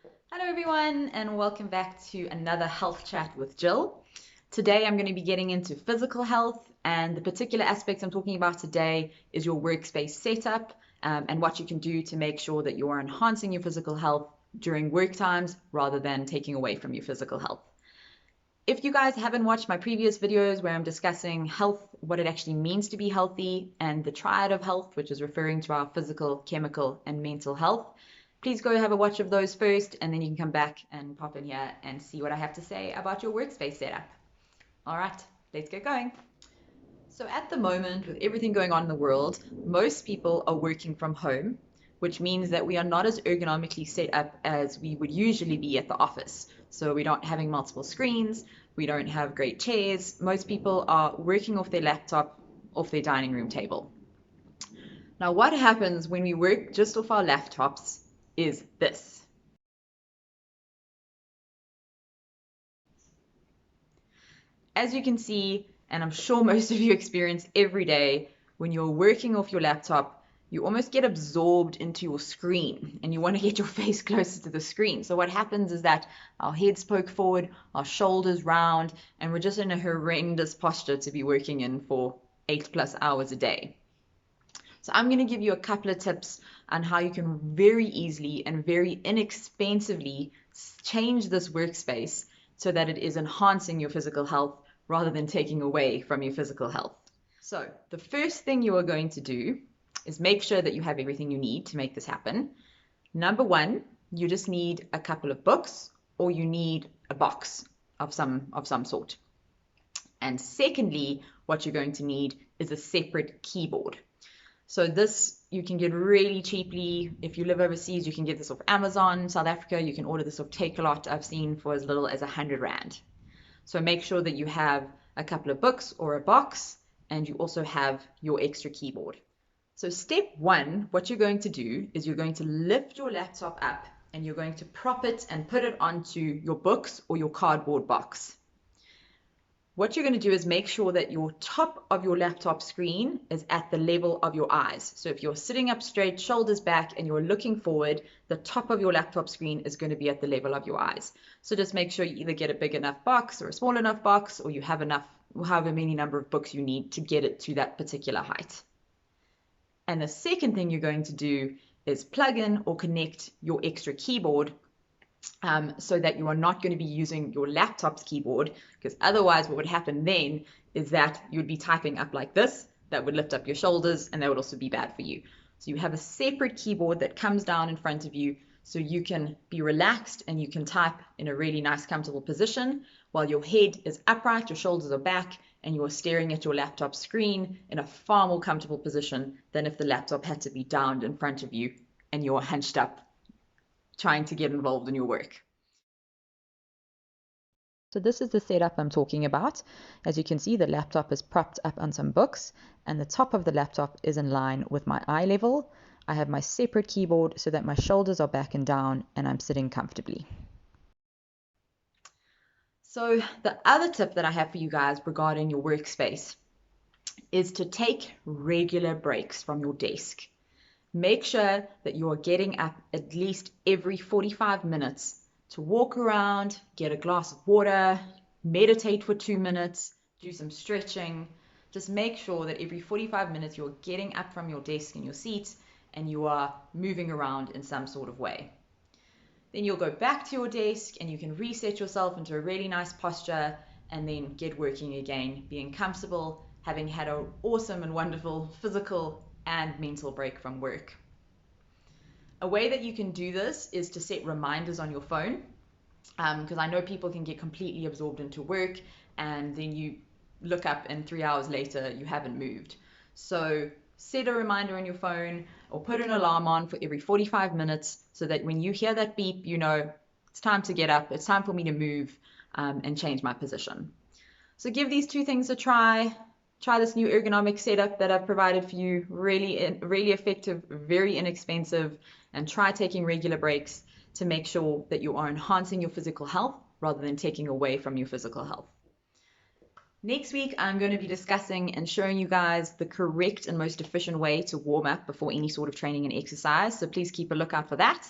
Hello everyone and welcome back to another health chat with Jill. Today I'm going to be getting into physical health, and the particular aspects I'm talking about today is your workspace setup and what you can do to make sure that you are enhancing your physical health during work times rather than taking away from your physical health. If you guys haven't watched my previous videos where I'm discussing health, what it actually means to be healthy, and the triad of health, which is referring to our physical, chemical, and mental health, please go have a watch of those first, and then you can come back and pop in here and see what I have to say about your workspace setup. All right, let's get going. So at the moment, with everything going on in the world, most people are working from home, which means that we are not as ergonomically set up as we would usually be at the office. So we don't having multiple screens, we don't have great chairs. Most people are working off their laptop, off their dining room table. Now, what happens when we work just off our laptops is this. As you can see, and I'm sure most of you experience every day, when you're working off your laptop, you almost get absorbed into your screen and you want to get your face closer to the screen. So what happens is that our heads poke forward, our shoulders round, and we're just in a horrendous posture to be working in for 8+ hours a day. So I'm going to give you a couple of tips on how you can very easily and very inexpensively change this workspace so that it is enhancing your physical health rather than taking away from your physical health. So the first thing you are going to do is make sure that you have everything you need to make this happen. Number one, you just need a couple of books, or you need a box of some sort. And secondly, what you're going to need is a separate keyboard. So this you can get really cheaply. If you live overseas, you can get this off Amazon. South Africa, you can order this off Takealot. I've seen for as little as 100 Rand. So make sure that you have a couple of books or a box, and you also have your extra keyboard. So step one, what you're going to do is you're going to lift your laptop up and you're going to prop it and put it onto your books or your cardboard box. What you're going to do is make sure that your top of your laptop screen is at the level of your eyes. So if you're sitting up straight, shoulders back, and you're looking forward, the top of your laptop screen is going to be at the level of your eyes. So just make sure you either get a big enough box or a small enough box, or you have enough, however many number of books you need to get it to that particular height. And the second thing you're going to do is plug in or connect your extra keyboard so that you are not going to be using your laptop's keyboard, because otherwise what would happen then is that you would be typing up like this. That would lift up your shoulders, and that would also be bad for you. So you have a separate keyboard that comes down in front of you so you can be relaxed and you can type in a really nice comfortable position while your head is upright, your shoulders are back, and you are staring at your laptop screen in a far more comfortable position than if the laptop had to be downed in front of you and you're hunched up trying to get involved in your work. So this is the setup I'm talking about. As you can see, the laptop is propped up on some books, and the top of the laptop is in line with my eye level. I have my separate keyboard so that my shoulders are back and down and I'm sitting comfortably. So the other tip that I have for you guys regarding your workspace is to take regular breaks from your desk. Make sure that you are getting up at least every 45 minutes to walk around, get a glass of water, meditate for 2 minutes, do some stretching. Just make sure that every 45 minutes you're getting up from your desk and your seat and you are moving around in some sort of way. Then you'll go back to your desk and you can reset yourself into a really nice posture and then get working again, being comfortable, having had an awesome and wonderful physical and mental break from work. A way that you can do this is to set reminders on your phone, because I know people can get completely absorbed into work and then you look up and 3 hours later you haven't moved. So set a reminder on your phone or put an alarm on for every 45 minutes so that when you hear that beep, you know it's time to get up, it's time for me to move and change my position. So give these two things a try. Try this new ergonomic setup that I've provided for you. Really effective, very inexpensive, and try taking regular breaks to make sure that you are enhancing your physical health rather than taking away from your physical health. Next week, I'm going to be discussing and showing you guys the correct and most efficient way to warm up before any sort of training and exercise. So please keep a lookout for that.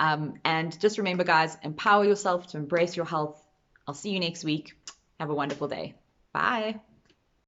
And just remember, guys, empower yourself to embrace your health. I'll see you next week. Have a wonderful day. Bye.